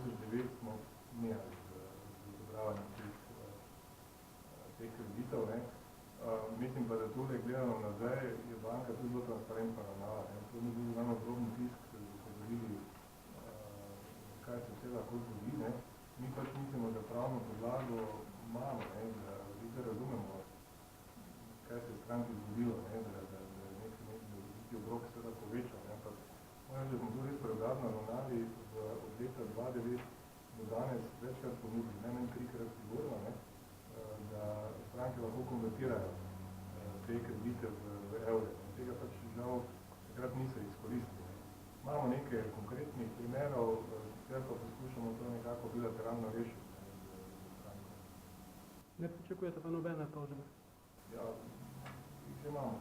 2009 smo nehali z odobravanjem teh kreditov. Ne. Mislim pa, da tole gledano nazaj je banka tudi zelo transparentno ravnala. To ni bil zelo drobni tisk, da bi govorili, kaj se vse lahko zgodi. Ne. Mi pač mislimo, da pravno podlago imamo, ne, da vidite razumemo, kaj se je stranki zgodilo, ne, da neki obrok se da povečal. Ne. Ampak da smo tu res preobrazno ravnali od leta 2009 do danes večkrat ponudili, ne trikrat sigurno, ne, da stranke lahko konvertirajo te kredite v evre. In tega pač žal takrat niso izkoristili. Imamo nekaj konkretnih primerov, sicer pa poskušamo to nekako bilateralno rešiti. Ne pričakujete pa nobene tožbe? Ja, jih že imamo.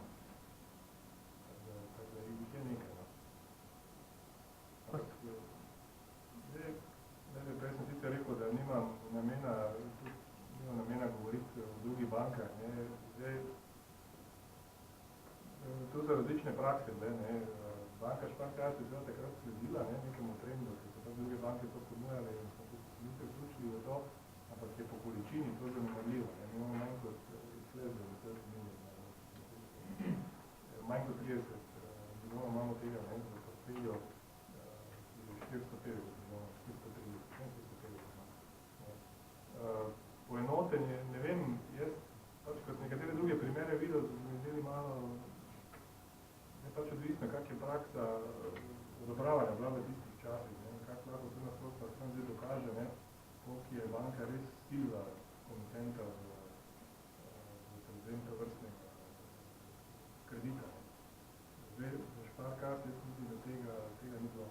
Tako da jih je nekaj. Prej sem sicer rekel, da nimam namena govoriti o drugih bankah. To so različne prakse. Banka Šparkas je zelo takrat sledila nekemu trendu, ker so pa druge banke to ponujale in smo tudi se vključili v to, ampak je po količini to zanemarljivo. Mi imamo manj kot manj kot 30 milijonov imamo tega, za portfeljo 450 milijonov, 430. Poenotenje, ne vem, jaz pač kot nekatere druge primere videl, so mi zdeli malo je pač odvisno, kak je praksa odobravanja bila v tistih časih, kak lahko tu nasprotno sam zdaj dokaže, koliko je banka res stilila komitenta v prezidenta vrstnega kredita. Zdaj, za Šparkas, jaz mislim, da tega ni bilo.